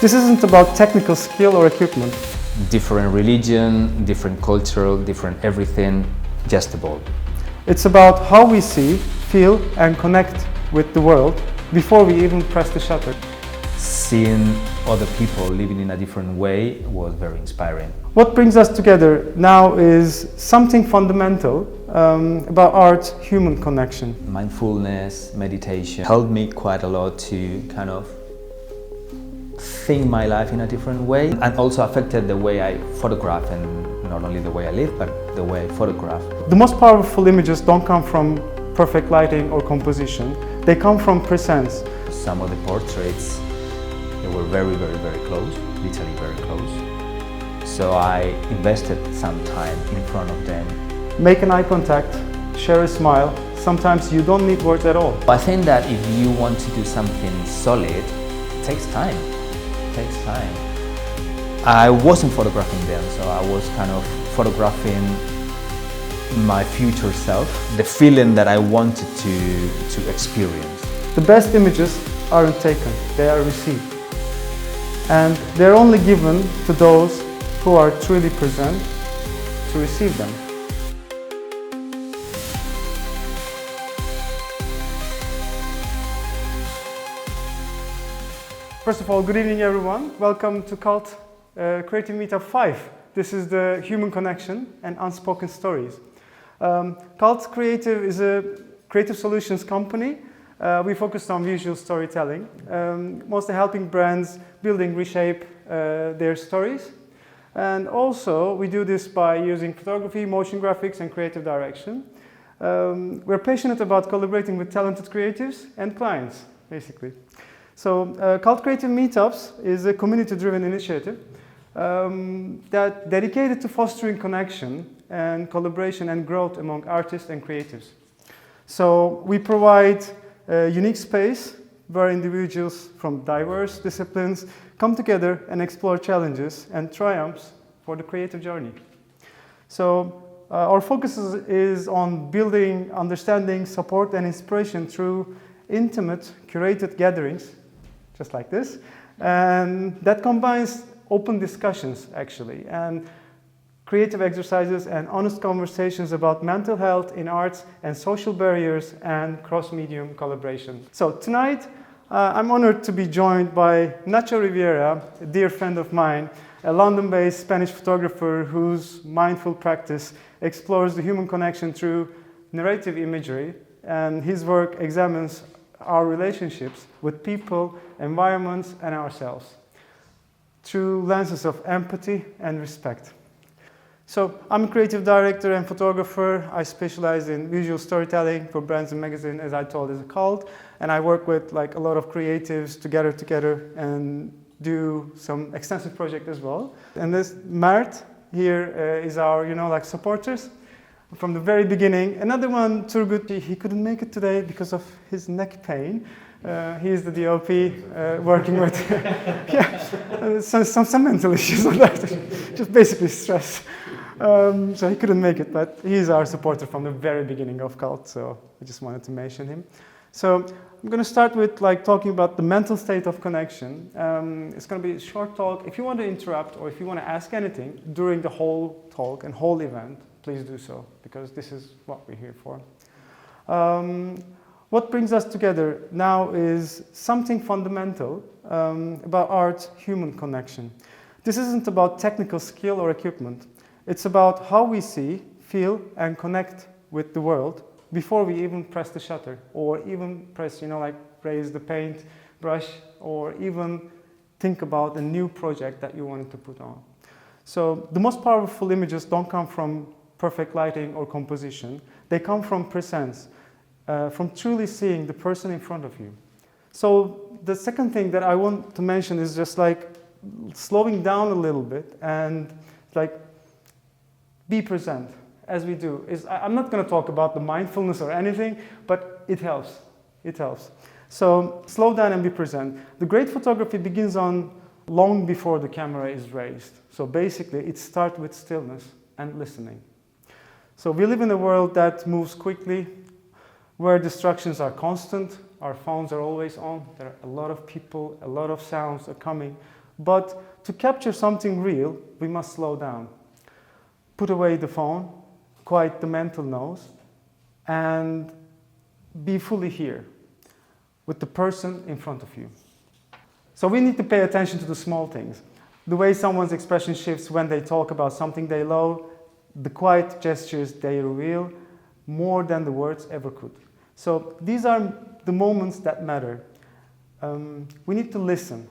This isn't about technical skill or equipment. Different religion, different cultural, different everything, just a ball. It's about how we see, feel and connect with the world before we even press the shutter. Seeing other people living in a different way was very inspiring. What brings us together now is something fundamental about art, human connection. Mindfulness, meditation helped me quite a lot to kind of think my life in a different way, and also affected the way I photograph, and not only the way I live, but the way I photograph. The most powerful images don't come from perfect lighting or composition. They come from presence. Some of the portraits, they were very, very, very close, literally very close. So I invested some time in front of them. Make an eye contact, share a smile. Sometimes you don't need words at all. I think that if you want to do something solid, it takes time. It takes time. I wasn't photographing them, so I was kind of photographing my future self, the feeling that I wanted to experience. The best images aren't taken, they are received. And they're only given to those who are truly present to receive them. First of all, good evening everyone. Welcome to Cult Creative Meetup 5. This is the human connection and unspoken stories. Cult Creative is a creative solutions company. We focus on visual storytelling, mostly helping brands building, reshape their stories. And also we do this by using photography, motion graphics and creative direction. We're passionate about collaborating with talented creatives and clients, basically. So Cult Creative Meetups is a community-driven initiative that dedicated to fostering connection and collaboration and growth among artists and creatives. So we provide a unique space where individuals from diverse disciplines come together and explore challenges and triumphs for the creative journey. So our focus is on building understanding, support and inspiration through intimate, curated gatherings, just like this, and that combines open discussions actually, and creative exercises and honest conversations about mental health in arts and social barriers and cross-medium collaboration. So tonight, I'm honored to be joined by Nacho Rivera, a dear friend of mine, a London-based Spanish photographer whose mindful practice explores the human connection through narrative imagery, and his work examines our relationships with people, environments, and ourselves through lenses of empathy and respect. So I'm a creative director and photographer. I specialize in visual storytelling for brands and magazines, as I told, as a cult. And I work with like a lot of creatives together and do some extensive projects as well. And this Mert here is our, supporters from the very beginning. Another one, Turgut, he couldn't make it today because of his neck pain. He is the DOP working with some mental issues on that, just basically stress. So he couldn't make it, but he's our supporter from the very beginning of Cult, so I just wanted to mention him. So I'm going to start with talking about the mental state of connection. It's going to be a short talk. If you want to interrupt or if you want to ask anything during the whole talk and whole event, please do so, because this is what we're here for. What brings us together now is something fundamental about art, human connection. This isn't about technical skill or equipment. It's about how we see, feel, and connect with the world before we even press the shutter, or even press, raise the paint brush, or even think about a new project that you wanted to put on. So the most powerful images don't come from perfect lighting or composition. They come from presence, from truly seeing the person in front of you. So the second thing that I want to mention is just slowing down a little bit and be present, as we do. I'm not going to talk about the mindfulness or anything, but it helps. It helps. So slow down and be present. The great photography begins on long before the camera is raised. So basically, it starts with stillness and listening. So we live in a world that moves quickly, where distractions are constant. Our phones are always on. There are a lot of people, a lot of sounds are coming. But to capture something real, we must slow down. Put away the phone, quiet the mental noise, and be fully here with the person in front of you. So we need to pay attention to the small things. The way someone's expression shifts when they talk about something they love, the quiet gestures they reveal, more than the words ever could. So these are the moments that matter. We need to listen,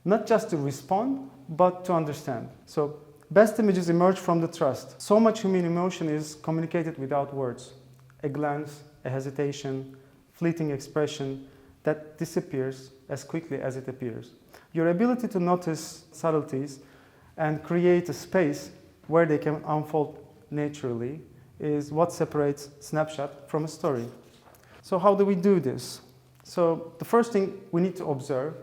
not just to respond, but to understand. So best images emerge from the trust. So much human emotion is communicated without words. A glance, a hesitation, fleeting expression that disappears as quickly as it appears. Your ability to notice subtleties and create a space where they can unfold naturally is what separates snapshot from a story. So how do we do this? So the first thing we need to observe,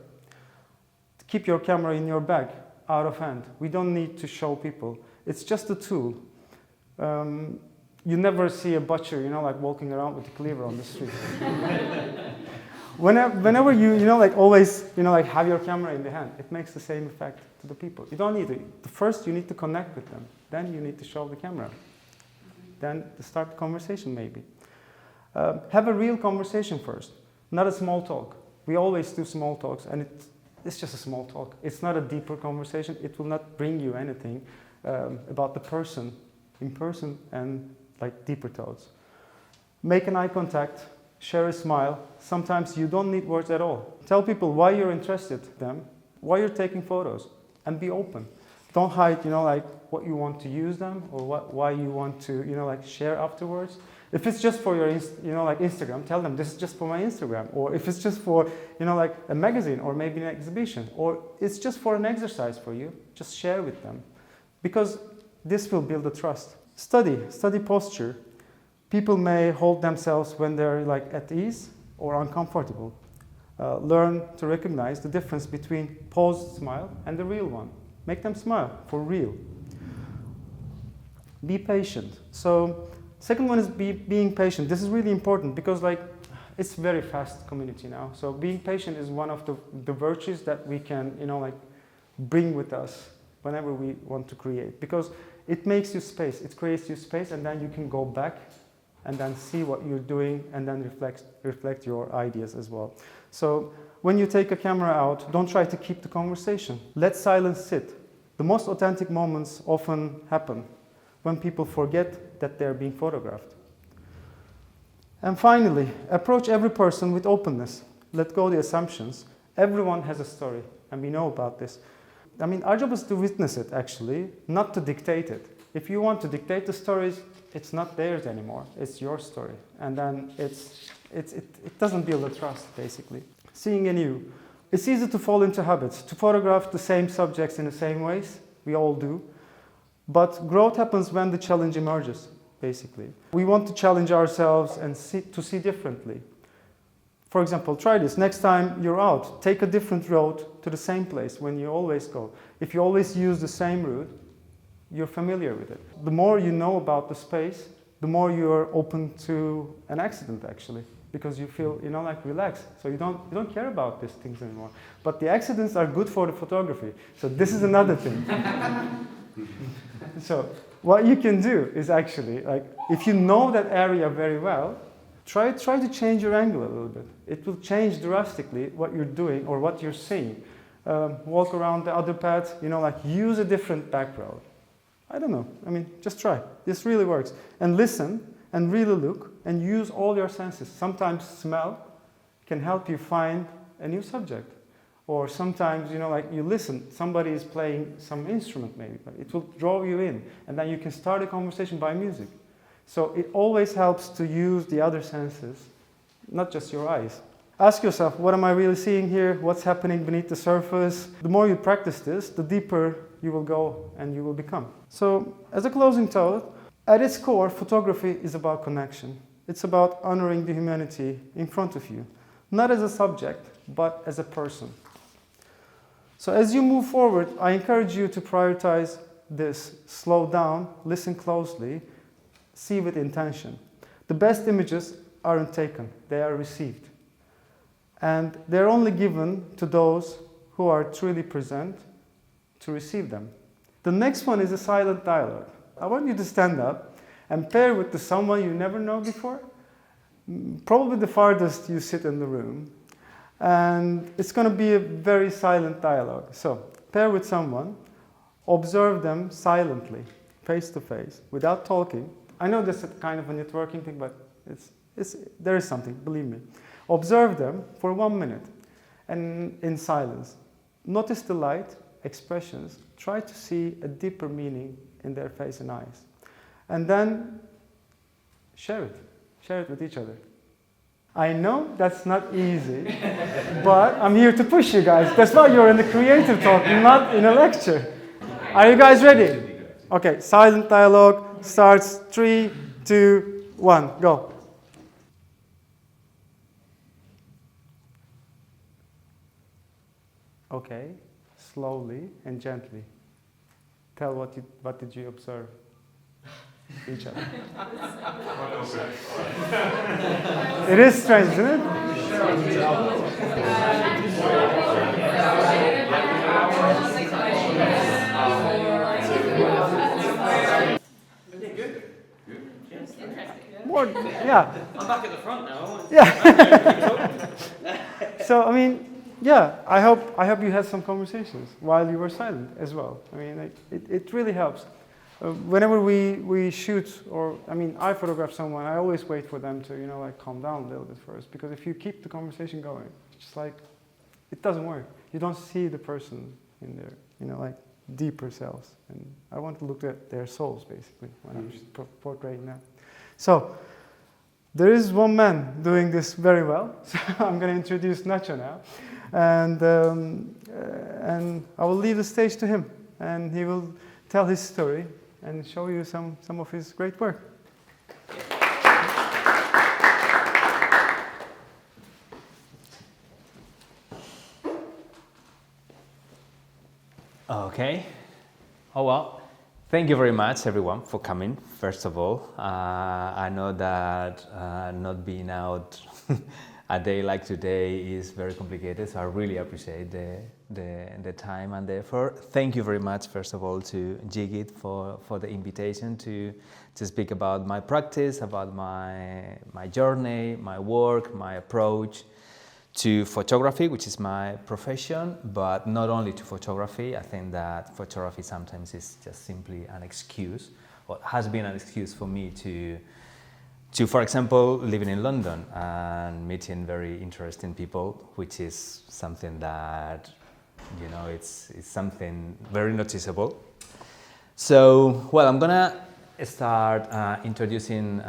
keep your camera in your bag, out of hand. We don't need to show people. It's just a tool. You never see a butcher, like walking around with a cleaver on the street. Whenever you always, have your camera in the hand, it makes the same effect to the people. You don't need to. First, you need to connect with them. Then you need to show the camera. Then to start the conversation, maybe. Have a real conversation first, not a small talk. We always do small talks, and it's just a small talk. It's not a deeper conversation. It will not bring you anything about the person in person and deeper thoughts. Make an eye contact, share a smile. Sometimes you don't need words at all. Tell people why you're interested in them, why you're taking photos, and be open. Don't hide, what you want to use them or why you want to, share afterwards. If it's just for your, Instagram, tell them this is just for my Instagram. Or if it's just for, a magazine or maybe an exhibition, or it's just for an exercise for you, just share with them. Because this will build a trust. Study posture. People may hold themselves when they're at ease or uncomfortable. Learn to recognize the difference between posed smile and the real one. Make them smile for real. Be patient. So second one is being patient. This is really important because it's very fast community now. So being patient is one of the virtues that we can bring with us whenever we want to create, because it makes you space. It creates you space, and then you can go back and then see what you're doing and then reflect your ideas as well. So when you take a camera out, don't try to keep the conversation. Let silence sit. The most authentic moments often happen when people forget that they're being photographed. And finally, approach every person with openness. Let go the assumptions. Everyone has a story, and we know about this. Our job is to witness it, actually, not to dictate it. If you want to dictate the stories, it's not theirs anymore. It's your story. And then it doesn't build a trust, basically. Seeing anew. It's easy to fall into habits, to photograph the same subjects in the same ways. We all do. But growth happens when the challenge emerges, basically. We want to challenge ourselves and to see differently. For example, try this. Next time you're out, take a different road to the same place when you always go. If you always use the same route, you're familiar with it. The more you know about the space, the more you're open to an accident, actually, because you feel, relaxed. So you don't care about these things anymore. But the accidents are good for the photography. So this is another thing. So what you can do is actually, if you know that area very well, try to change your angle a little bit. It will change drastically what you're doing or what you're seeing. Walk around the other path, use a different back road. I don't know. Just try. This really works. And listen and really look and use all your senses. Sometimes smell can help you find a new subject. Or sometimes, you listen, somebody is playing some instrument maybe, but it will draw you in. And then you can start a conversation by music. So it always helps to use the other senses, not just your eyes. Ask yourself, what am I really seeing here? What's happening beneath the surface? The more you practice this, the deeper you will go and you will become. So as a closing thought, at its core, photography is about connection. It's about honoring the humanity in front of you, not as a subject, but as a person. So as you move forward, I encourage you to prioritize this. Slow down, listen closely, see with intention. The best images aren't taken, they are received. And they're only given to those who are truly present to receive them. The next one is a silent dialogue. I want you to stand up and pair with the someone you never know before, probably the farthest you sit in the room. And it's going to be a very silent dialogue. So pair with someone, observe them silently, face to face, without talking. I know this is kind of a networking thing, but there is something, believe me. Observe them for 1 minute and in silence. Notice the light, expressions. Try to see a deeper meaning in their face and eyes. And then share it. Share it with each other. I know that's not easy, but I'm here to push you guys. That's why you're in the creative talk, not in a lecture. Are you guys ready? Okay, silent dialogue starts 3, 2, 1, go. Okay, slowly and gently. Tell what did you observe? Each other. It is strange, isn't it? More, yeah. I'm back at the front now. Yeah. So I mean, yeah. I hope you had some conversations while you were silent as well. I mean, it really helps. Whenever we shoot, or I mean, I photograph someone, I always wait for them to, like calm down a little bit first, because if you keep the conversation going, it's just like, it doesn't work. You don't see the person in their, like deeper selves. And I want to look at their souls, basically, when I'm portraying them. So, there is one man doing this very well. So I'm going to introduce Nacho now. And I will leave the stage to him, and he will tell his story and show you some of his great work. Okay. Oh well. Thank you very much, everyone, for coming. First of all, I know that not being out a day like today is very complicated, so I really appreciate the time and the effort. Thank you very much, first of all, to Jigit for the invitation to speak about my practice, about my journey, my work, my approach to photography, which is my profession, but not only to photography. I think that photography sometimes is just simply an excuse, or has been an excuse for me to, for example, living in London and meeting very interesting people, which is something that, it's something very noticeable. So, well, I'm gonna start introducing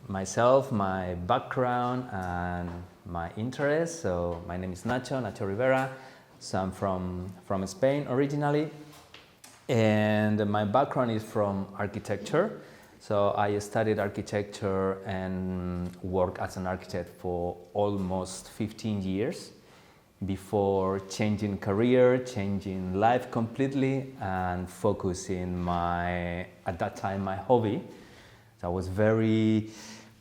myself, my background, and my interests. So, my name is Nacho Rivera. So, I'm from Spain originally, and my background is from architecture. So I studied architecture and worked as an architect for almost 15 years before changing career, changing life completely, and focusing at that time, my hobby. So I was very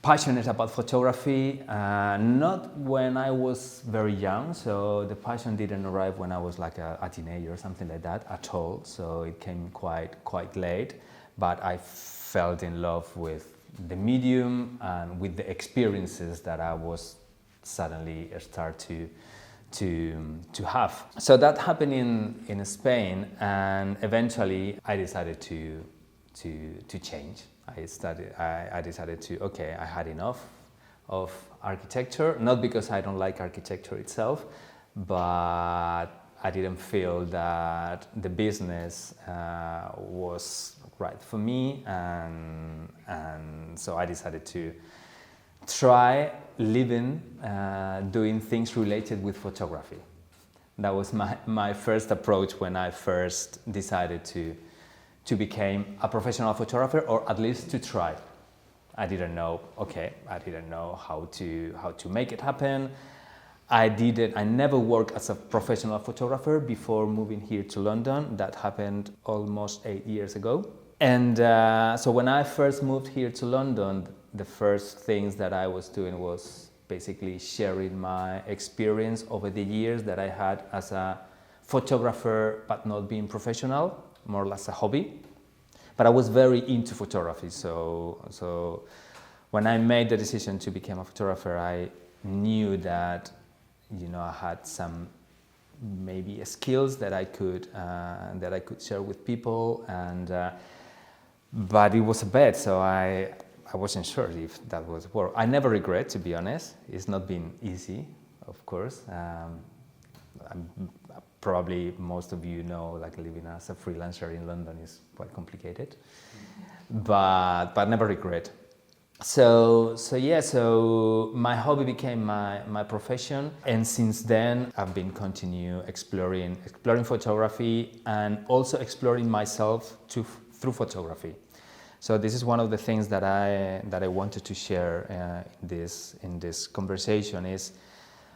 passionate about photography, not when I was very young. So the passion didn't arrive when I was like a teenager or something like that at all. So it came quite late, but I fell in love with the medium and with the experiences that I was suddenly start to have. So that happened in Spain, and eventually I decided to change. I decided to, okay, I had enough of architecture, not because I don't like architecture itself, but I didn't feel that the business was right for me, and so I decided to try living, doing things related with photography. That was my first approach when I first decided to become a professional photographer, or at least to try. I didn't know how to make it happen. I never worked as a professional photographer before moving here to London. That happened almost 8 years ago. And so when I first moved here to London, the first things that I was doing was basically sharing my experience over the years that I had as a photographer, but not being professional, more or less a hobby. But I was very into photography, so when I made the decision to become a photographer, I knew that, I had some maybe skills that I could share with people, but it was a bet, so I wasn't sure if that was work. I never regret, to be honest. It's not been easy, of course. Probably most of you know, like living as a freelancer in London is quite complicated, but never regret. So my hobby became my profession, and since then I've been continue exploring photography and also exploring myself through photography. So this is one of the things that I wanted to share in this conversation, is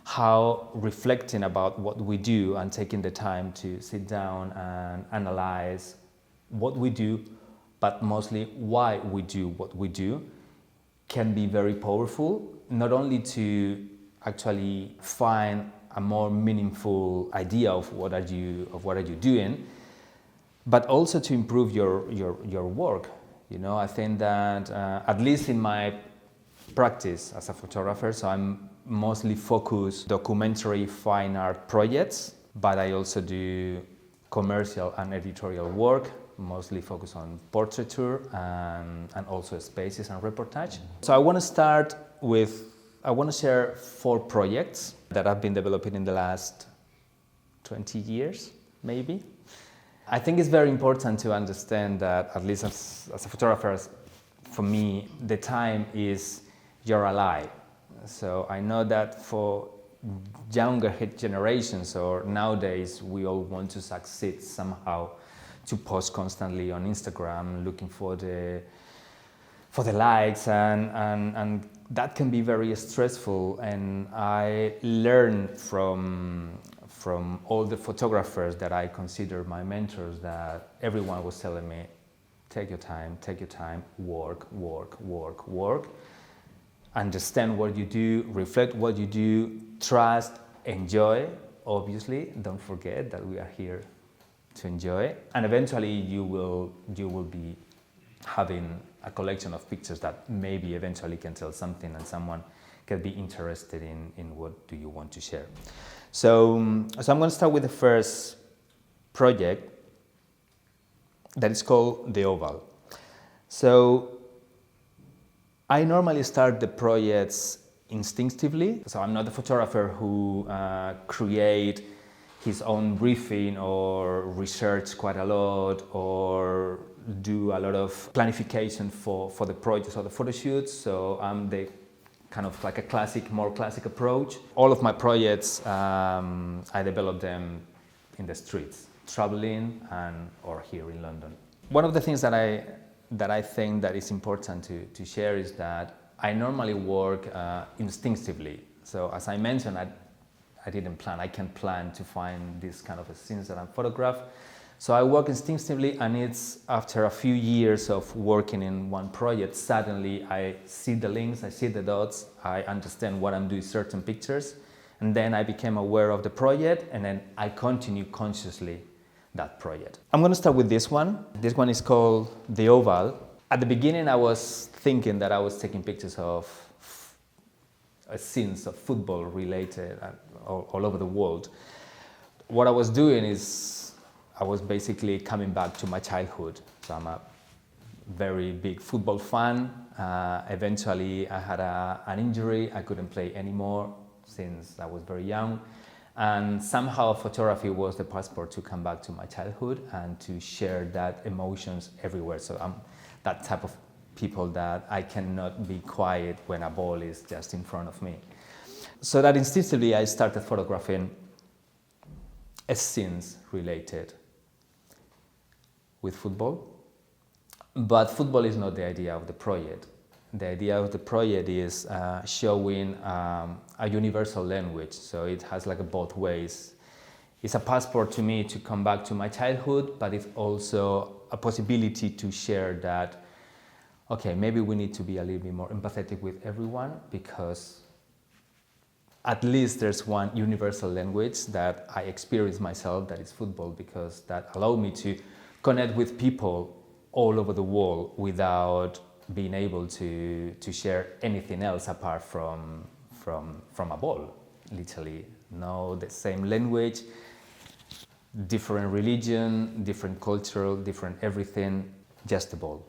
how reflecting about what we do and taking the time to sit down and analyze what we do, but mostly why we do what we do, can be very powerful, not only to actually find a more meaningful idea of what are you doing, but also to improve your work. I think that at least in my practice as a photographer, so I'm mostly focused documentary fine art projects, but I also do commercial and editorial work, mostly focused on portraiture and also spaces and reportage. So I want to share 4 projects that I've been developing in the last 20 years, maybe. I think it's very important to understand that, at least as a photographer, for me, the time is your ally. So I know that for younger generations, or nowadays, we all want to succeed somehow, to post constantly on Instagram, looking for the likes, and that can be very stressful. And I learned from all the photographers that I consider my mentors, that everyone was telling me, take your time, work, understand what you do, reflect what you do, trust, enjoy. Obviously, don't forget that we are here to enjoy, and eventually you will be having a collection of pictures that maybe eventually can tell something, and someone can be interested in what do you want to share. So I'm going to start with the first project that is called The Oval. So I normally start the projects instinctively. So I'm not a photographer who create his own briefing or research quite a lot or do a lot of planification for the projects or the photo shoots. So I'm the kind of like a more classic approach. All of my projects, I develop them in the streets, traveling or here in London. One of the things that I think that is important to share is that I normally work instinctively. So as I mentioned, I didn't plan. I can plan to find these kind of scenes that I'm photograph. So I work instinctively, and it's after a few years of working in one project, suddenly I see the links, I see the dots, I understand what I'm doing certain pictures, and then I became aware of the project, and then I continue consciously that project. I'm going to start with this one. This one is called The Oval. At the beginning, I was thinking that I was taking pictures of scenes of football related all over the world. What I was doing is I was basically coming back to my childhood. So I'm a very big football fan. Eventually, I had an injury. I couldn't play anymore since I was very young. And somehow photography was the passport to come back to my childhood and to share that emotions everywhere. So I'm that type of people that I cannot be quiet when a ball is just in front of me. So that instinctively I started photographing scenes related with football. But football is not the idea of the project. The idea of the project is showing a universal language. So it has like both ways. It's a passport to me to come back to my childhood, but it's also a possibility to share that, okay, maybe we need to be a little bit more empathetic with everyone, because at least there's one universal language that I experience myself, that is football, because that allowed me to connect with people all over the world without being able to share anything else apart from a ball, literally. No, the same language, different religion, different cultural, different everything, just the ball.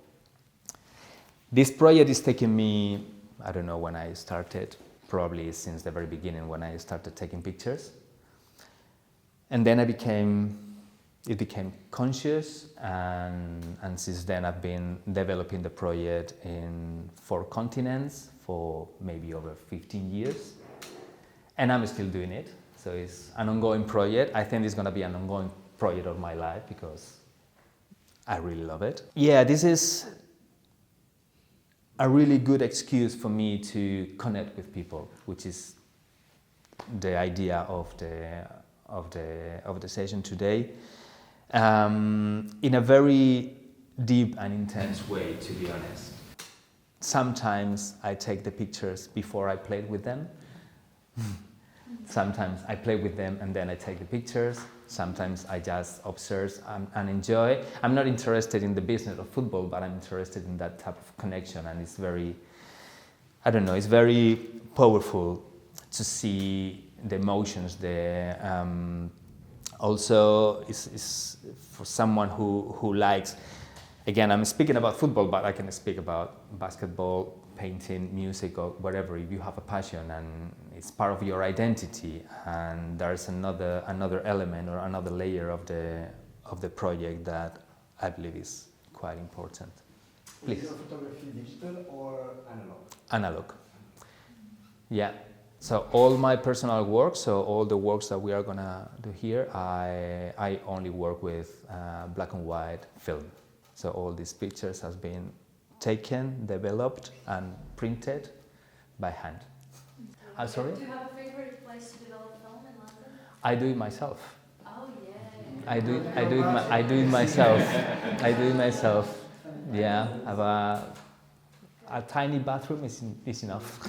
This project is taking me, I don't know when I started, probably since the very beginning when I started taking pictures. And then it became conscious, and since then I've been developing the project in 4 continents for maybe over 15 years. And I'm still doing it, so it's an ongoing project. I think it's going to be an ongoing project of my life because I really love it. Yeah, this is a really good excuse for me to connect with people, which is the idea of the session today, in a very deep and intense way, to be honest. Sometimes I take the pictures before I play with them. Sometimes I play with them and then I take the pictures. Sometimes I just observe and enjoy. I'm not interested in the business of football, but I'm interested in that type of connection, and it's very, I don't know, it's very powerful to see the emotions there. Also, it's for someone who likes, again, I'm speaking about football, but I can speak about basketball, painting, music, or whatever. If you have a passion and it's part of your identity, and there's another element or another layer of the project that I believe is quite important. Please. Is your photography digital or analog? Analog. Yeah. So all my personal work, so all the works that we are gonna do here, I only work with black and white film. So all these pictures has been taken, developed, and printed by hand. I'm sorry? Do you have a favorite place to develop film in London? I do it myself. Oh yeah. I do it myself. I do it myself. Yeah, I have a tiny bathroom is enough.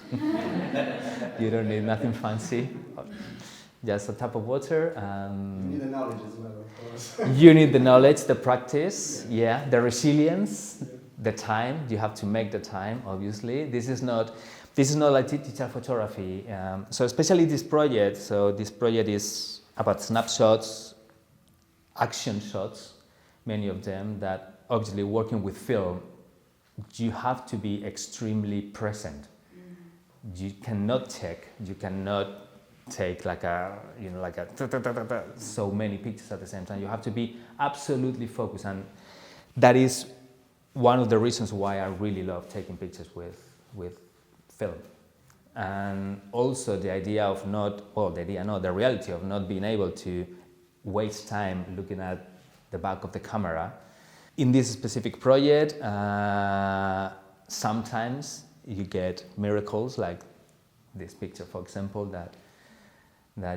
You don't need nothing fancy. Just a tap of water. You need the knowledge as well, of course. You need the knowledge, the practice, yeah, the resilience, the time. You have to make the time, obviously. This is not like digital photography. So especially this project. So this project is about snapshots, action shots, many of them that obviously working with film, you have to be extremely present. You cannot take like so many pictures at the same time. You have to be absolutely focused, and that is one of the reasons why I really love taking pictures with film. And also the reality of not being able to waste time looking at the back of the camera. In this specific project, sometimes you get miracles, like this picture, for example, that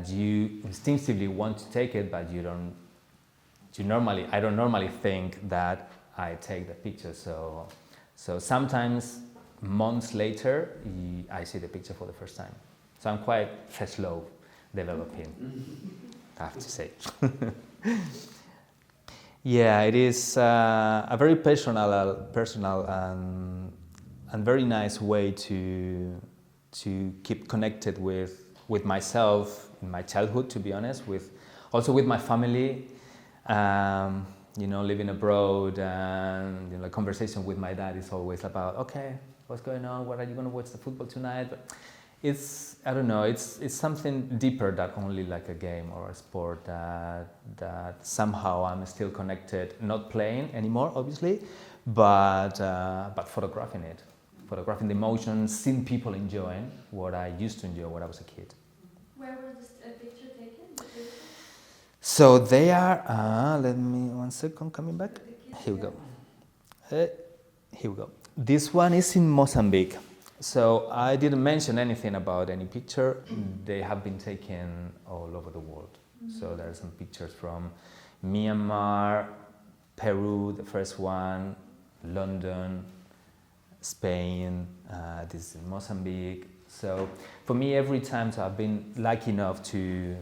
you instinctively want to take it, but I don't normally think that I take the picture. So sometimes months later, I see the picture for the first time. So I'm quite slow developing, I have to say. Yeah, it is a very personal and very nice way to keep connected with myself in my childhood, to be honest, also with my family. Living abroad, and the conversation with my dad is always about, okay, what's going on? What are you going to watch the football tonight? But it's something deeper than only like a game or a sport. That somehow I'm still connected, not playing anymore, obviously, but photographing the emotions, seeing people enjoying what I used to enjoy when I was a kid. Where was this picture taken? So they are, let me, 1 second, coming back. Here we go. Here we go. This one is in Mozambique. So I didn't mention anything about any picture. They have been taken all over the world. So there are some pictures from Myanmar, Peru, the first one, London, Spain, this is in Mozambique. So for me, every time, so I've been lucky enough to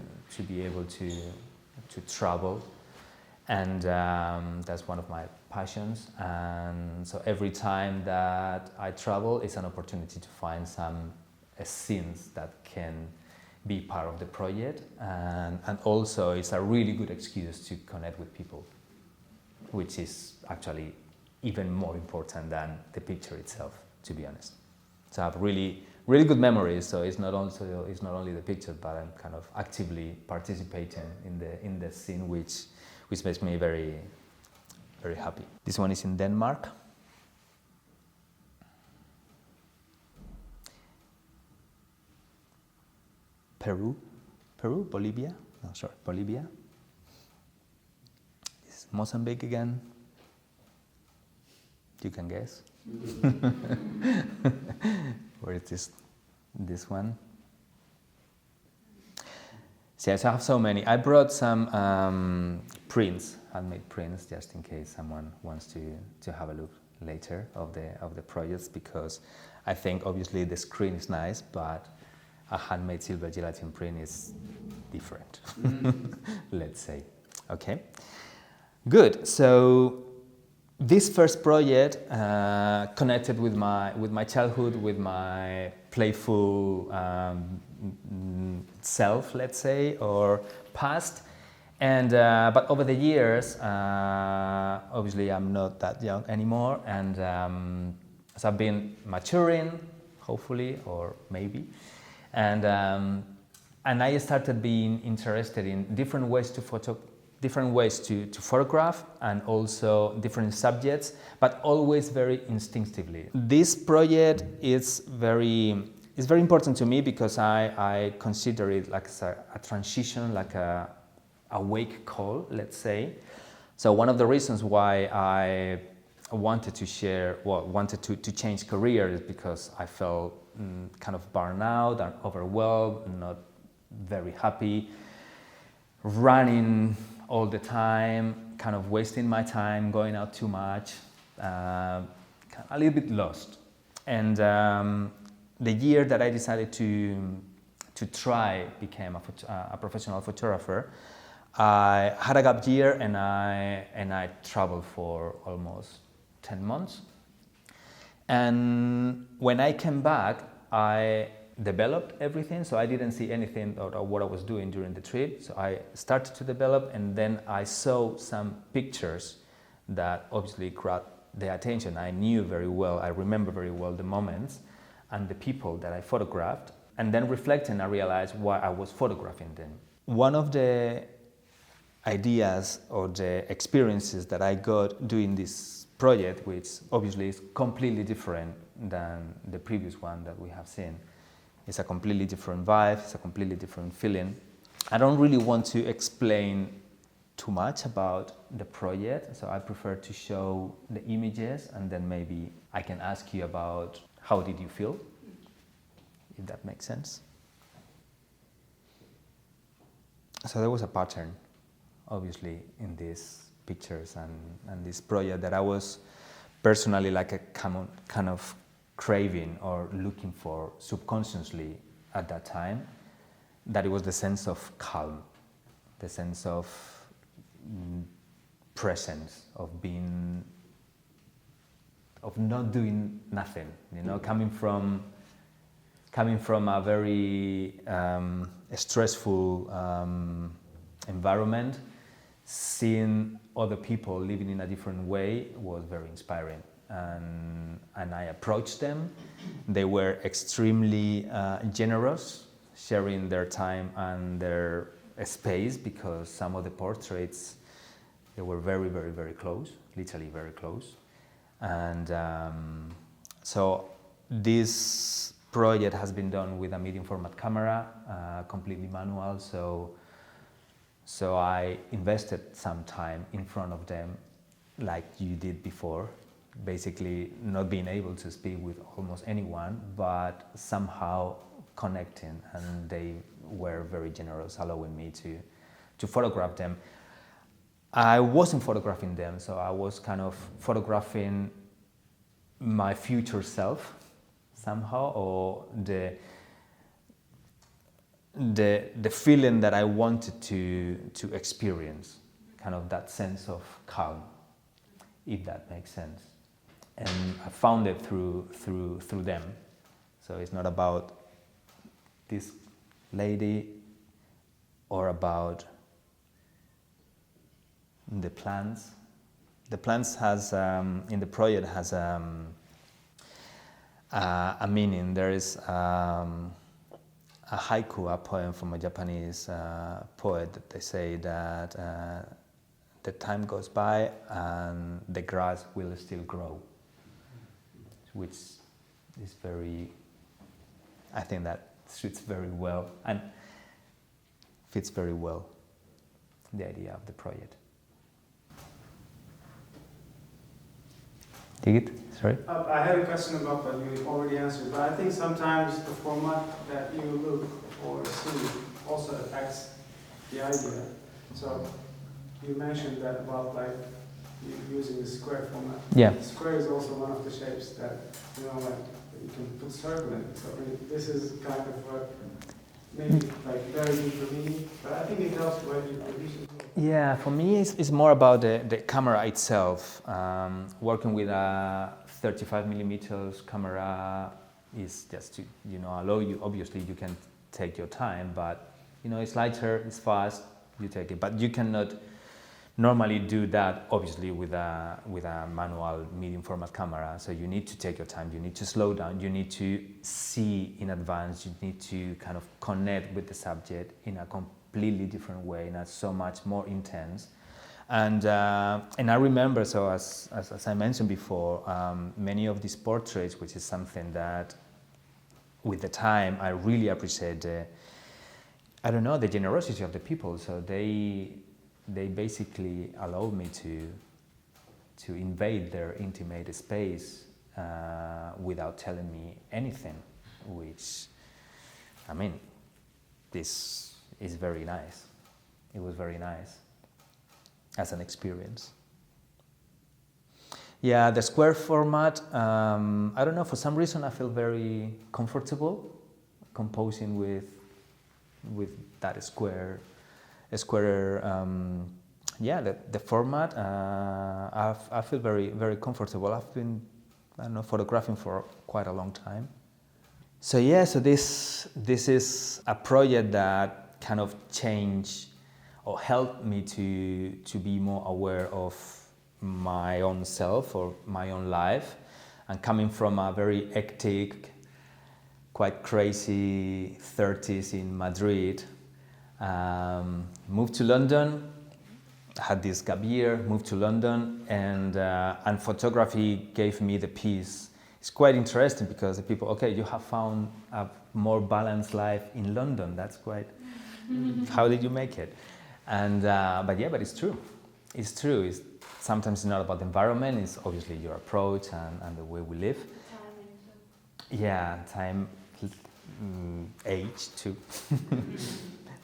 be able to travel, and that's one of my passions. And so every time that I travel, it's an opportunity to find some scenes that can be part of the project, and also it's a really good excuse to connect with people, which is actually even more important than the picture itself, to be honest. So I have really good memories. So it's not only the picture, but I'm kind of actively participating in the scene, which makes me very, very happy. This one is in Denmark. Peru, Bolivia. No, sorry, Bolivia. This is Mozambique again. You can guess. Where is this one? So yes, I have so many. I brought some prints, handmade prints, just in case someone wants to have a look later of the projects, because I think obviously the screen is nice, but a handmade silver gelatin print is different. Let's say. Okay. Good. So this first project connected with my childhood, with my playful self, let's say, or past. And but over the years, obviously I'm not that young anymore, and so I've been maturing, hopefully, or maybe, and I started being interested in different ways to photograph, and also different subjects, but always very instinctively. This project is very important to me because I consider it like a transition, like a wake call, let's say. So one of the reasons why I wanted to change career is because I felt kind of burned out and overwhelmed, not very happy, running all the time, kind of wasting my time, going out too much, a little bit lost. And the year that I decided to try became a professional photographer, I had a gap year, and I traveled for almost 10 months. And when I came back, I developed everything, so I didn't see anything of what I was doing during the trip. So I started to develop, and then I saw some pictures that obviously grabbed the attention. I remember very well the moments and the people that I photographed, and then reflecting, I realized why I was photographing them. One of the ideas or the experiences that I got doing this project, which obviously is completely different than the previous one that we have seen. It's a completely different vibe, it's a completely different feeling. I don't really want to explain too much about the project, so I prefer to show the images, and then maybe I can ask you about how did you feel, if that makes sense. So there was a pattern, obviously, in these pictures and this project that I was personally like a kind of craving or looking for subconsciously at that time, that it was the sense of calm, the sense of presence, of not doing nothing, coming from a very stressful environment. Seeing other people living in a different way was very inspiring, and I approached them. They were extremely generous, sharing their time and their space, because some of the portraits, they were very, very, very close, literally very close. And so this project has been done with a medium format camera, completely manual. So I invested some time in front of them, like you did before, basically not being able to speak with almost anyone, but somehow connecting, and they were very generous, allowing me to photograph them. I wasn't photographing them, so I was kind of photographing my future self somehow, or the feeling that I wanted to experience, kind of that sense of calm, if that makes sense. And I found it through them. So it's not about this lady or about the plants. The plants has in the project has a meaning. There is a haiku, a poem from a Japanese poet that they say that the time goes by and the grass will still grow, which is very, I think that suits very well and fits very well the idea of the project. Take it? Sorry? I had a question about that you already answered, but I think sometimes the format that you look or see also affects the idea. So you mentioned that about like you using the square format. Yeah. Square is also one of the shapes that, like you can put circle in. So I mean, this is kind of maybe like very good for me, but I think it helps when you produce it. Yeah, for me it's more about the camera itself. Working with a 35 millimeters camera is just to allow you. Obviously, you can take your time, but it's lighter, it's fast. You take it, but you cannot normally do that. Obviously, with a manual medium format camera. So you need to take your time. You need to slow down. You need to see in advance. You need to kind of connect with the subject in a completely different way, and that's so much more intense. And I remember, so as I mentioned before, many of these portraits, which is something that, with the time, I really appreciate. The generosity of the people. So they basically allowed me to invade their intimate space without telling me anything, which, this is very nice. It was very nice as an experience. Yeah, the square format, I don't know, for some reason I feel very comfortable composing with that square, the format. I feel very, very comfortable. I've been, photographing for quite a long time. So this is a project that kind of changed or helped me to be more aware of my own self or my own life. And coming from a very hectic, quite crazy 30s in Madrid, moved to London, had this gap year, moved to London, and photography gave me the peace. It's quite interesting because the people, you have found a more balanced life in London. That's quite, how did you make it? And, but it's true. It's true. Sometimes it's not about the environment, it's obviously your approach and the way we live. Time, age too.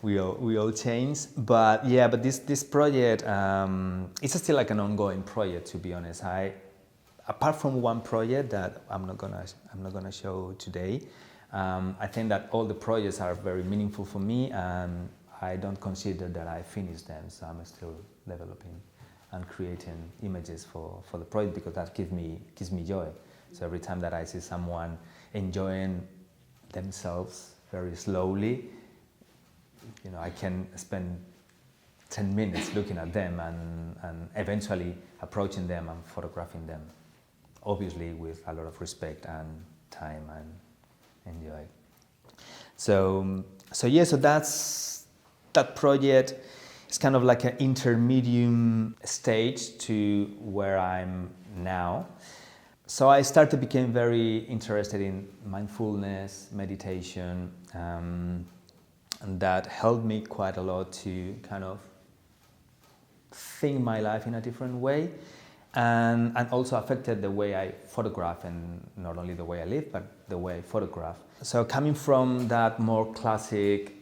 we all change, but this project it's still like an ongoing project, to be honest. Apart from one project that I'm not gonna show today, I think that all the projects are very meaningful for me, and I don't consider that I finished them, so I'm still developing and creating images for the project, because that gives me joy. So every time that I see someone enjoying themselves very slowly, I can spend 10 minutes looking at them and eventually approaching them and photographing them, obviously with a lot of respect and time and enjoy. So that's that project. It's kind of like an intermediate stage to where I'm now. So I became very interested in mindfulness, meditation, and that helped me quite a lot to kind of think my life in a different way, and also affected the way I photograph, and not only the way I live, but the way I photograph. So coming from that more classic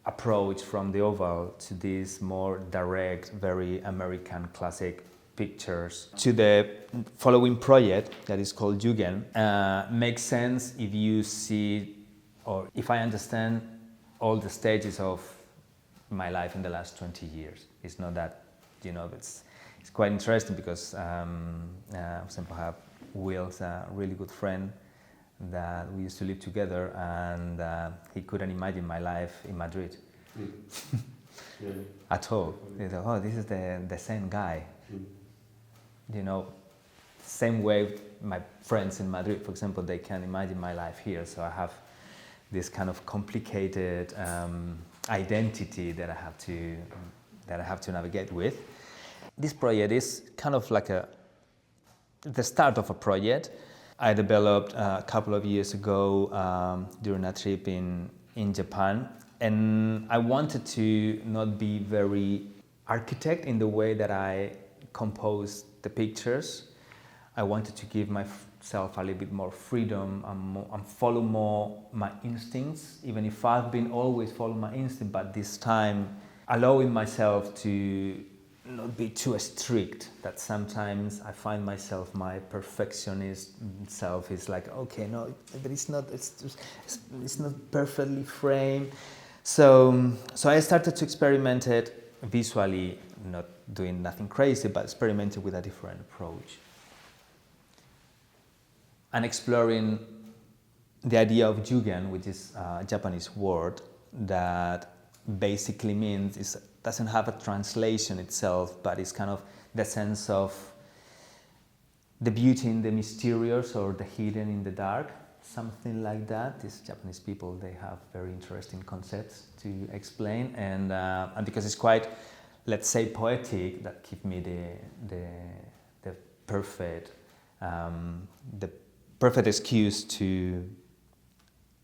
approach from the oval to this more direct, very American classic pictures to the following project that is called Jugend, makes sense if you see, or if I understand all the stages of my life in the last 20 years. It's not that, it's quite interesting because, for example, I have Will's a really good friend that we used to live together, and he couldn't imagine my life in Madrid at all. He thought, oh, this is the same guy. Same way my friends in Madrid, for example, they can imagine my life here. So I have this kind of complicated identity that I have to navigate with. This project is kind of like the start of a project I developed a couple of years ago during a trip in Japan, and I wanted to not be very architect in the way that I compose the pictures. I wanted to give myself a little bit more freedom and follow more my instincts, even if I've been always following my instinct, but this time allowing myself to not be too strict, that sometimes I find myself, my perfectionist self is like, okay, no, but it's not perfectly framed. So I started to experiment it visually, not doing nothing crazy, but experimenting with a different approach. And exploring the idea of Jugen, which is a Japanese word that basically means, it doesn't have a translation itself, but it's kind of the sense of the beauty in the mysterious or the hidden in the dark, something like that. These Japanese people, they have very interesting concepts to explain, and because it's quite, let's say, poetic, that give me the perfect excuse to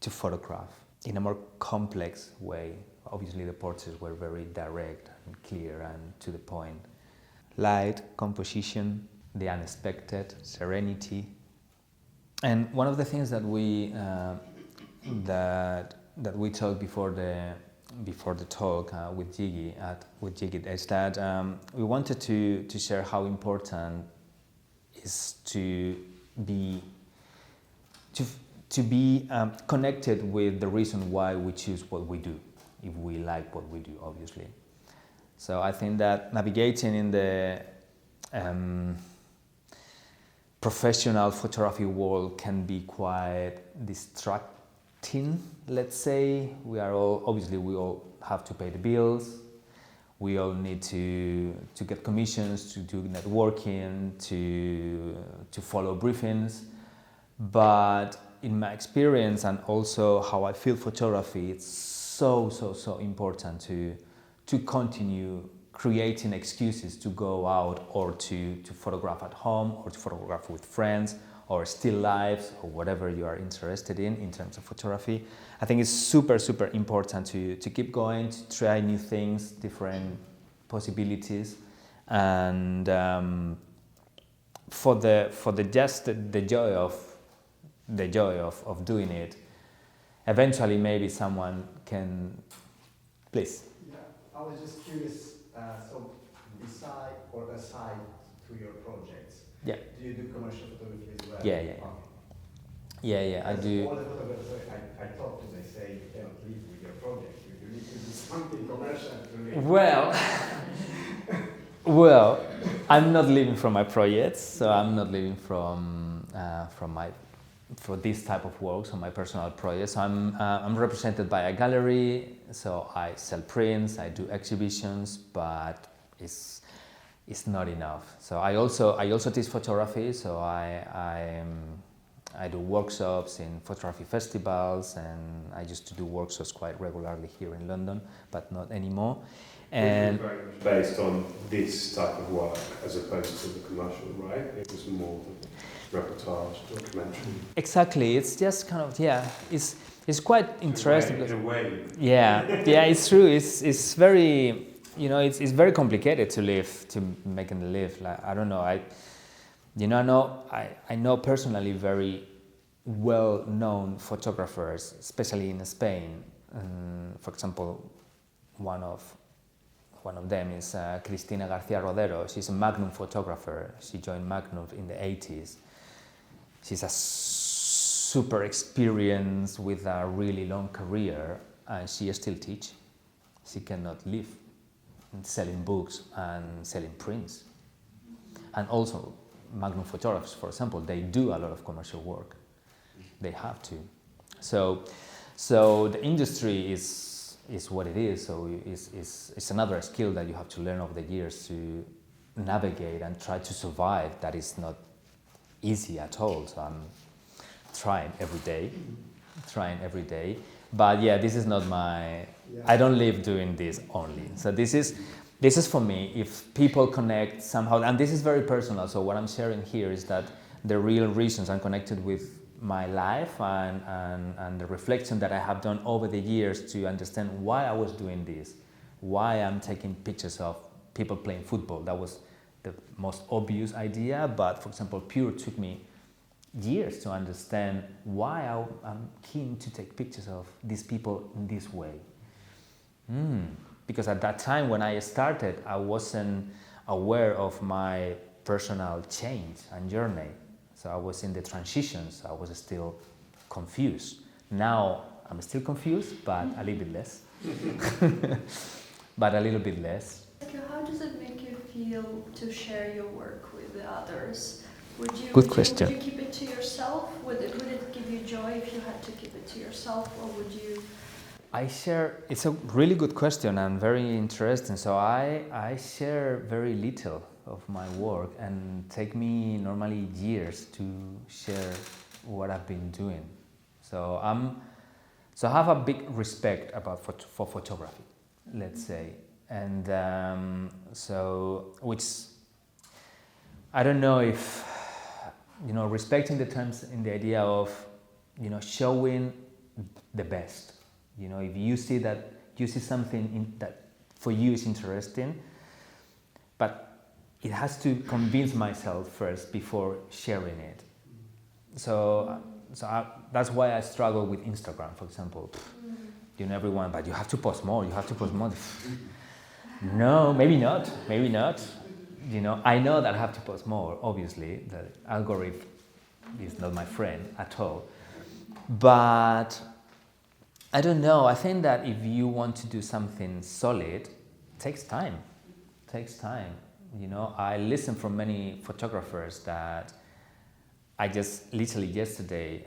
photograph in a more complex way. Obviously, the portraits were very direct and clear and to the point. Light, composition, the unexpected, serenity. And one of the things that we talked before the talk with Jiggy is that we wanted to share how important is to be connected with the reason why we choose what we do, if we like what we do, obviously. So I think that navigating in the professional photography world can be quite distracting, let's say. We all have to pay the bills. We all need to get commissions, to do networking, to follow briefings. But in my experience and also how I feel photography, it's so important to continue creating excuses to go out or to photograph at home or to photograph with friends or still lives or whatever you are interested in terms of photography. I think it's super important to keep going, to try new things, different possibilities, and for the joy of doing it. Eventually, maybe someone can, please. Yeah, I was just curious. So, beside or aside to your projects, Yeah. do you do commercial photography as well? Yeah. Okay. Yeah, I do. All the photographers I talk to, they say you cannot live with your project. You need to do something commercial to live. Well, I'm not living from my projects, so I'm not living for this type of works on my personal projects. So I'm represented by a gallery, so I sell prints, I do exhibitions, but it's not enough. So I also teach photography, so I do workshops in photography festivals, and I used to do workshops quite regularly here in London, but not anymore. And very much based on this type of work as opposed to the commercial, right? It was more the reportage, documentary. Exactly, it's just kind of, it's quite interesting. In a way. Yeah, it's true. It's very, it's very complicated to make a live. Like, I don't know, I know personally very well-known photographers, especially in Spain. For example, one of them is Cristina García Rodero. She's a Magnum photographer. She joined Magnum in the 80s. She's a super experienced with a really long career, and she still teach. She cannot live selling books and selling prints. And also, Magnum photographers, for example, they do a lot of commercial work. They have to. So the industry is what it is. So it's another skill that you have to learn over the years to navigate and try to survive. That is not easy at all. So I'm trying every day. But yeah, this is not my. I don't live doing this only. So this is for me. If people connect somehow, and this is very personal. So what I'm sharing here is that the real reasons I'm connected with my life and the reflection that I have done over the years to understand why I was doing this, why I'm taking pictures of people playing football. That was the most obvious idea, but for example, Pure took me years to understand why I'm keen to take pictures of these people in this way. Because at that time when I started, I wasn't aware of my personal change and journey. So I was in the transitions, I was still confused. Now I'm still confused, but a little bit less. How does it make you feel to share your work with the others? Good question. Would you keep it to yourself? Would it give you joy if you had to keep it to yourself, or would you? It's a really good question and very interesting. So I share very little of my work, and take me normally years to share what I've been doing. So I have a big respect for photography, let's say, and which I don't know if respecting the terms in the idea of showing the best. If you see something that for you is interesting, but it has to convince myself first before sharing it. So that's why I struggle with Instagram, for example. Everyone, but you have to post more. No, maybe not. I know that I have to post more. Obviously, the algorithm is not my friend at all. But I don't know. I think that if you want to do something solid, it takes time. I listen from many photographers that I just literally yesterday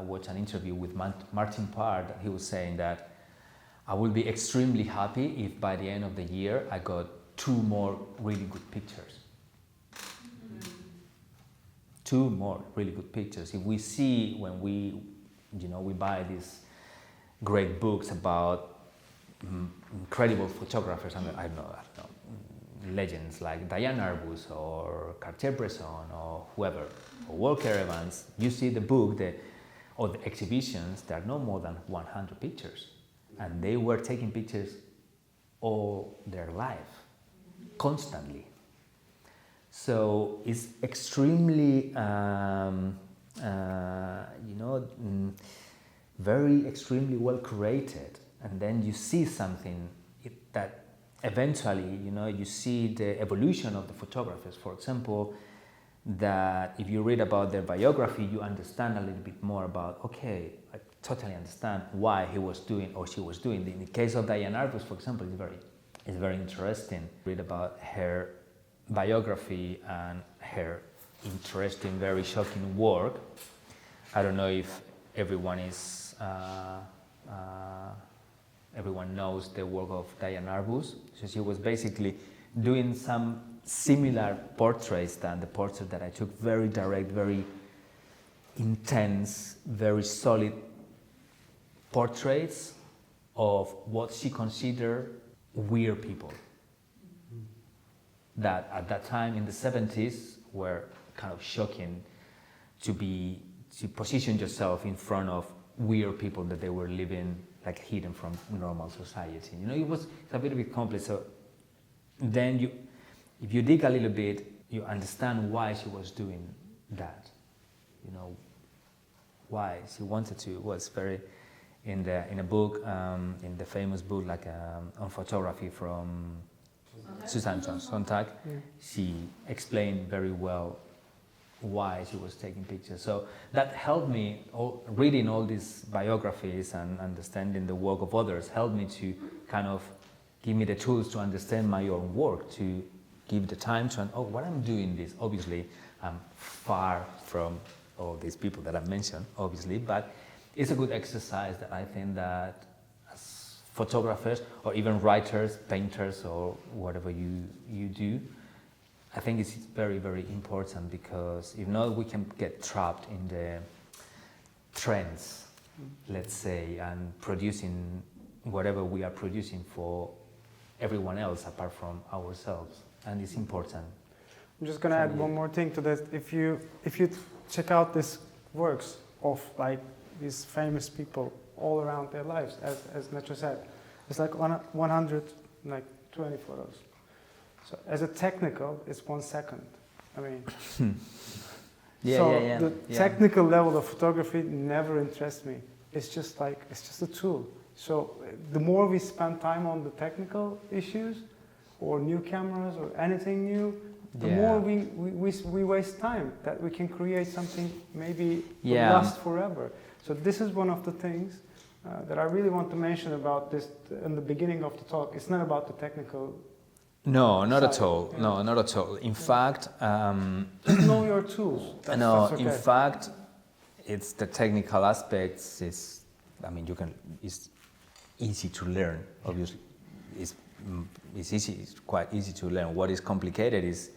watched an interview with Martin Parr. He was saying that I will be extremely happy if by the end of the year I got 2 more really good pictures. 2 more really good pictures. If we see when we buy these great books about incredible photographers, I don't know, legends like Diane Arbus or Cartier-Bresson or whoever, or Walker Evans, you see the book or the exhibitions, there are no more than 100 pictures. And they were taking pictures all their life, constantly. So it's extremely, very extremely well curated. And then you see something that eventually, you see the evolution of the photographers. For example, that if you read about their biography, you understand a little bit more about, okay, I totally understand why he was doing or she was doing. In the case of Diane Arbus, for example, it's very interesting. Read about her biography and her interesting, very shocking work. I don't know if everyone knows the work of Diane Arbus. So she was basically doing some similar portraits than the portrait that I took, very direct, very intense, very solid portraits of what she considered weird people. That at that time in the 70s were kind of shocking to position yourself in front of weird people that they were living like hidden from normal society. It's a little bit complex. So then if you dig a little bit, you understand why she was doing that. Why she wanted to. Was very in a book, in the famous book on photography from Susan Sontag. She explained very well why she was taking pictures. So that helped me, reading all these biographies and understanding the work of others helped me to kind of give me the tools to understand my own work, to give the time to, what I'm doing this. Obviously, I'm far from all these people that I've mentioned, obviously, but it's a good exercise that I think that as photographers or even writers, painters, or whatever you do, I think it's very, very important, because if not, we can get trapped in the trends, let's say, and producing whatever we are producing for everyone else apart from ourselves, and it's important. I'm just going to add one more thing to that. If you check out these works of like these famous people all around their lives, as Nacho said, it's like 120 photos. So as a technical, it's 1 second. I mean, the technical level of photography never interests me. It's just a tool. So the more we spend time on the technical issues, or new cameras, or anything new, the more we waste time that we can create something maybe last forever. So this is one of the things that I really want to mention about this in the beginning of the talk. It's not about the technical. No, not side. at all. Yeah. No, not at all. In fact, just know your tools. That's okay. In fact, it's the technical aspects. It's easy to learn. Obviously, it's easy. It's quite easy to learn. What is complicated is,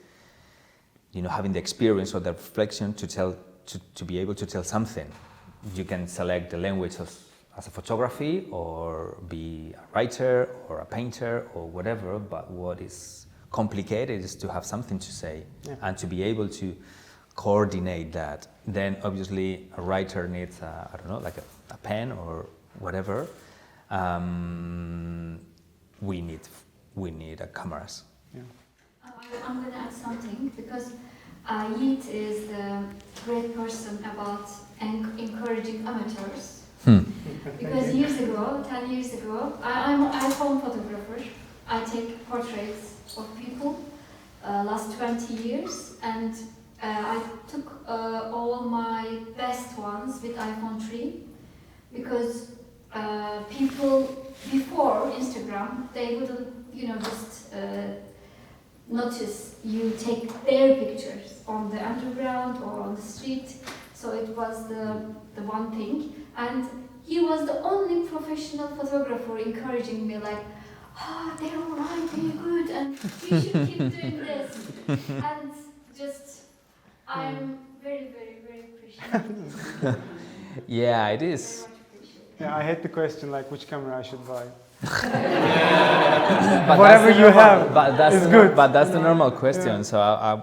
having the experience or the reflection to be able to tell something. You can select the language as a photography, or be a writer or a painter or whatever, but what is complicated is to have something to say and to be able to coordinate that. Then obviously a writer needs a pen or whatever. We need cameras. Yeah. I'm going to add something, because Yeet is the great person about encouraging amateurs. Because 10 years ago, I'm a home photographer. I take portraits of people last 20 years, and I took all my best ones with iPhone 3, because people before Instagram, they wouldn't, just notice you take their pictures on the underground or on the street. So it was the one thing. And he was the only professional photographer encouraging me, like, they're all right, very good, and you should keep doing this. And just, I'm very, very, very appreciative. Yeah, it is. Yeah, I hate the question like which camera I should buy. But whatever you have, is good. But that's the normal question. Yeah. So I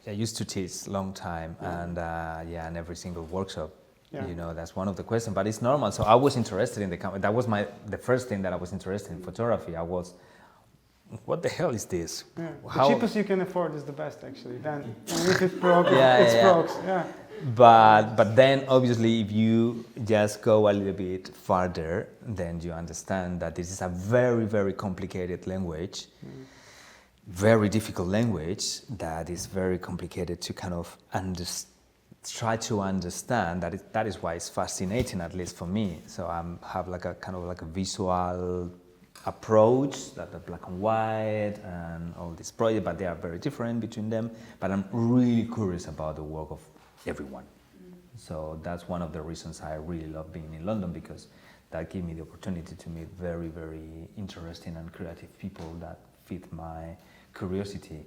used to teach long time, and in every single workshop, that's one of the questions. But it's normal. So I was interested in the camera. That was the first thing that I was interested in photography. I was, what the hell is this? Yeah. The cheapest you can afford is the best, actually. Then if it broke, broke. Yeah. But then obviously if you just go a little bit farther, then you understand that this is a very, very complicated language, very difficult language that is very complicated to kind of try to understand. That is why it's fascinating, at least for me. So I have like a kind of like a visual approach, that the black and white and all this project, but they are very different between them. But I'm really curious about the work of everyone. So that's one of the reasons I really love being in London, because that gave me the opportunity to meet very, very interesting and creative people that fit my curiosity.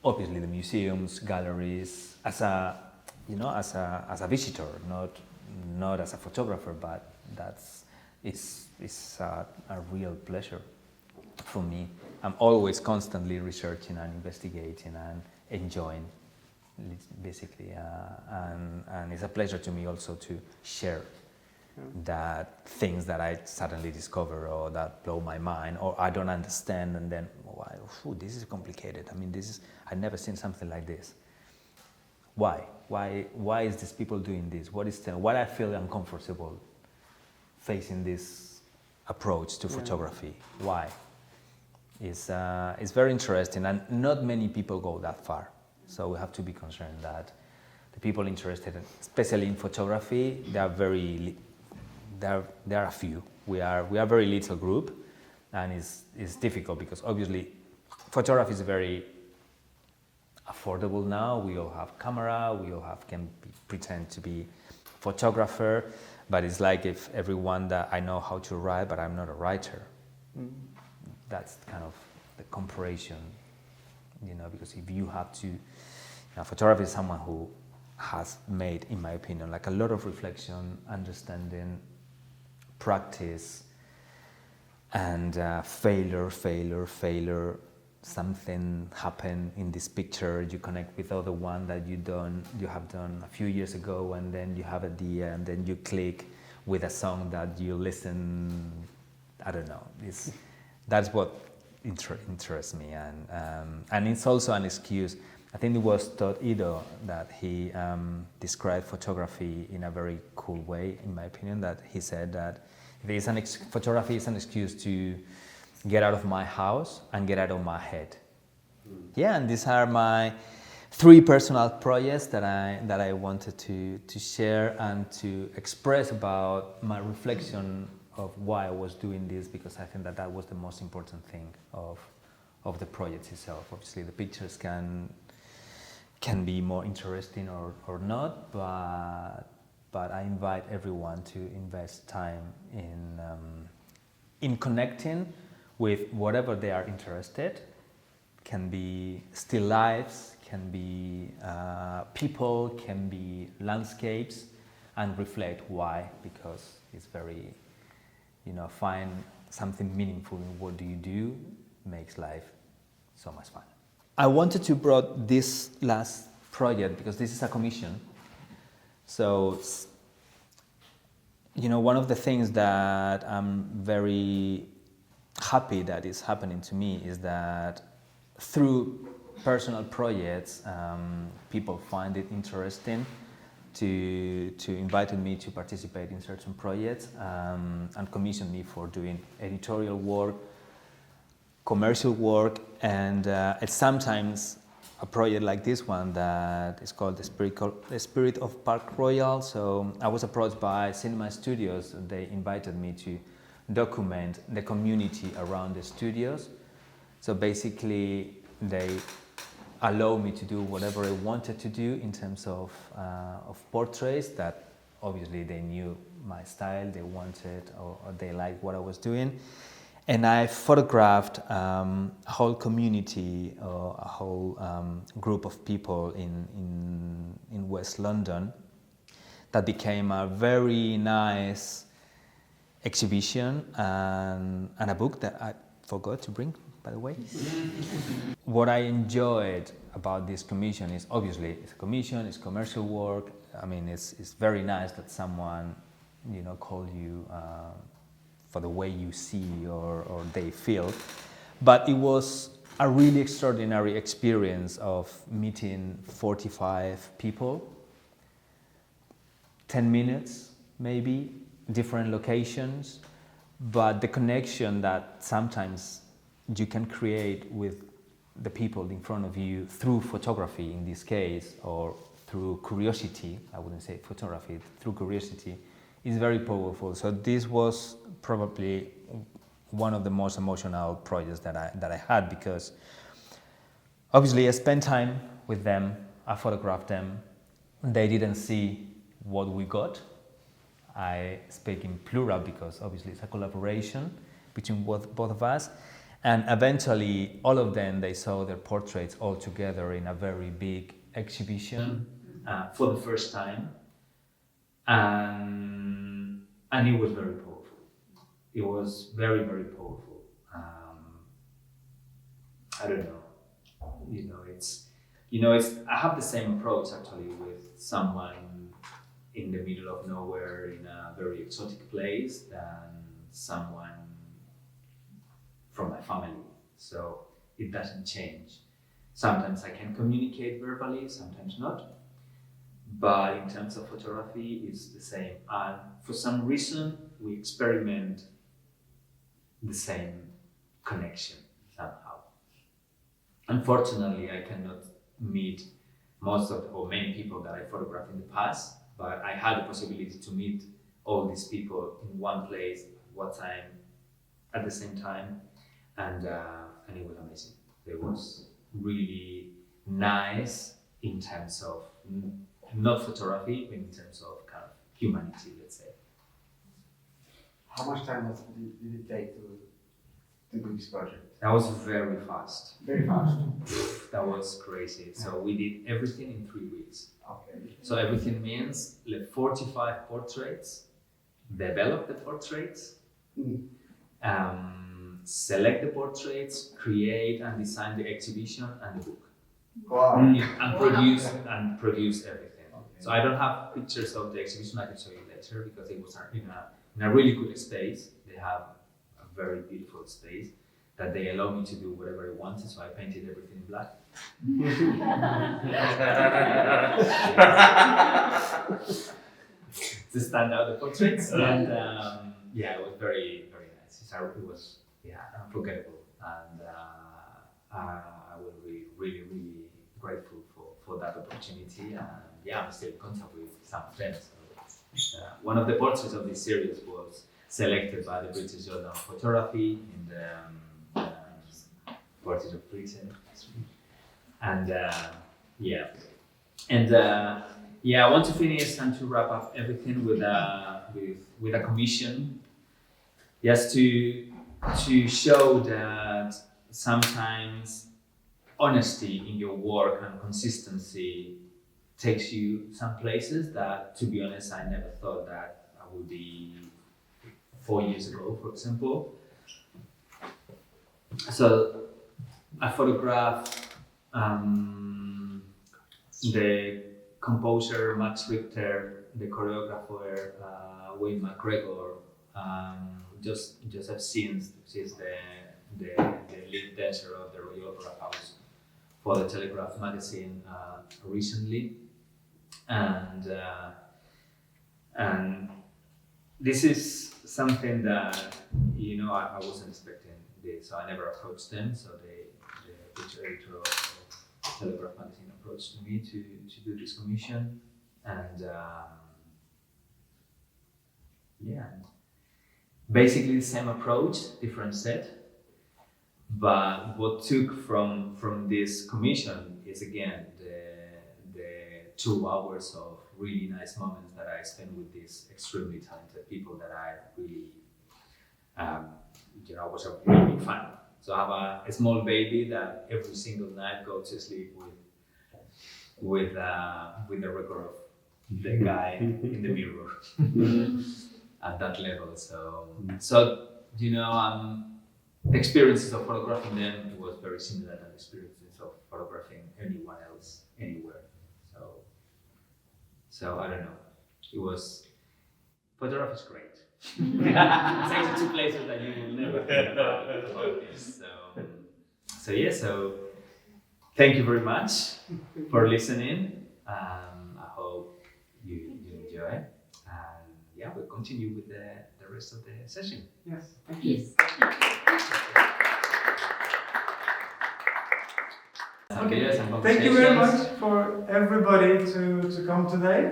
Obviously the museums, galleries, as a visitor, not as a photographer, but it's a real pleasure for me. I'm always constantly researching and investigating and enjoying, basically, and it's a pleasure to me also to share that things that I suddenly discover or that blow my mind or I don't understand, and then this is complicated. I mean, I've never seen something like this. Why is these people doing this? Why I feel uncomfortable facing this approach to photography? Why? It's very interesting, and not many people go that far. So we have to be concerned that the people interested, especially in photography, there are a few. We are a very little group, and it's difficult because obviously photography is very affordable now. We all have camera, can pretend to be photographer, but it's like if everyone that I know how to write, but I'm not a writer. That's kind of the comparison, because if you have to, photography is someone who has made, in my opinion, like a lot of reflection, understanding, practice, and failure. Something happened in this picture. You connect with other one that you have done a few years ago, and then you have idea, and then you click with a song that you listen. I don't know. That's what interests me, and it's also an excuse. I think it was Todd Ido that he described photography in a very cool way, in my opinion. That he said that photography is an excuse to get out of my house and get out of my head. Yeah, and these are my 3 personal projects that I wanted to share and to express about my reflection of why I was doing this, because I think that was the most important thing of the project itself. Obviously, the pictures can be more interesting or not, but I invite everyone to invest time in connecting with whatever they are interested. Can be still lives, can be people, can be landscapes, and reflect why, because it's very, find something meaningful in what do you do makes life so much fun. I wanted to brought this last project because this is a commission. So, one of the things that I'm very happy that is happening to me is that through personal projects, people find it interesting to invite me to participate in certain projects and commission me for doing editorial work, commercial work, and it's sometimes a project like this one that is called The Spirit of Park Royal. So I was approached by Cinema Studios. They invited me to document the community around the studios. So basically they allow me to do whatever I wanted to do in terms of portraits that obviously they knew my style, they wanted or they liked what I was doing. And I photographed a whole community or a whole group of people in West London that became a very nice exhibition and a book that I forgot to bring, by the way. What I enjoyed about this commission is obviously it's a commission, it's commercial work. I mean, it's very nice that someone, call you for the way you see or they feel. But it was a really extraordinary experience of meeting 45 people, 10 minutes maybe, different locations, but the connection that sometimes you can create with the people in front of you through photography in this case, or through curiosity, I wouldn't say photography, through curiosity, is very powerful. So this was probably one of the most emotional projects that I had, because obviously I spent time with them, I photographed them, they didn't see what we got. I speak in plural because obviously it's a collaboration between both of us. And eventually, all of them, they saw their portraits all together in a very big exhibition for the first time. And it was very powerful. It was very, very powerful. I don't know. I have the same approach actually with someone in the middle of nowhere in a very exotic place than someone from my family. So it doesn't change. Sometimes I can communicate verbally, sometimes not. But in terms of photography, it's the same. And for some reason, we experiment the same connection somehow. Unfortunately, I cannot meet most of or many people that I photographed in the past, but I had the possibility to meet all these people in one place, one time, at the same time, and it was amazing. It was really nice in terms of not photography, but in terms of kind of humanity, let's say. How much time did it take to do this project? That was very fast. Very fast. That was crazy. So we did everything in 3 weeks. Okay. So everything means like 45 portraits, develop the portraits, select the portraits, create and design the exhibition and the book. Wow. And produce everything. Okay. So I don't have pictures of the exhibition. I can show you later because it was in a really good space. They have a very beautiful space that they allow me to do whatever I wanted. So I painted everything in black. To stand out the portraits, and it was very, very nice. It was unforgettable, and I will be really, really grateful for that opportunity. And I'm still in contact with some friends. So, one of the portraits of this series was selected by the British Journal of Photography in the Portrait of Britain, and I want to finish and to wrap up everything with a commission, just to show that sometimes honesty in your work and consistency takes you some places that, to be honest, I never thought that I would be 4 years ago, for example. So I photographed the composer Max Richter, the choreographer Wayne McGregor, Joseph Sims, which is the lead dancer of the Royal Opera House, for the Telegraph magazine recently, and this is something that I wasn't expecting this, so I never approached them. So the picture editor of Telegraph magazine approached me to do this commission, and basically the same approach, different set. But what took from this commission is again the 2 hours of really nice moments that I spent with these extremely talented people that I really was a really big fan. So I have a small baby that every single night goes to sleep with the record of the guy in the mirror at that level. So the experiences of photographing them was very similar to the experiences of photographing anyone else anywhere. So I don't know. Photography is great. It takes you to places that you will never think about this. So thank you very much for listening. I hope you enjoy, and we'll continue with the rest of the session. Yes, thank you. Yes. Okay. Thank you very much for everybody to come today,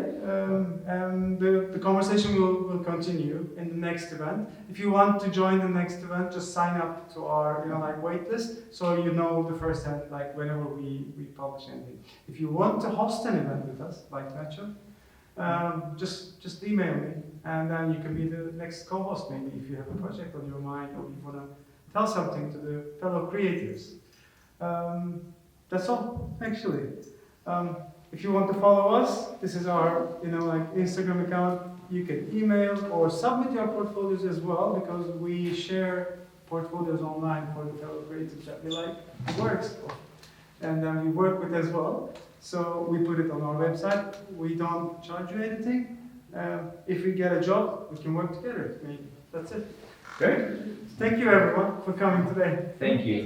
and the conversation will continue in the next event. If you want to join the next event, just sign up to our wait list, so the first hand whenever we publish anything. If you want to host an event with us, like Nacho, just email me, and then you can be the next co-host maybe if you have a project on your mind or you want to tell something to the fellow creatives. That's all, actually. If you want to follow us, this is our, Instagram account. You can email or submit your portfolios as well, because we share portfolios online for the fellow creatives that we like works for, and we work with as well. So we put it on our website. We don't charge you anything. If we get a job, we can work together. Maybe that's it. Great. Thank you, everyone, for coming today. Thank you.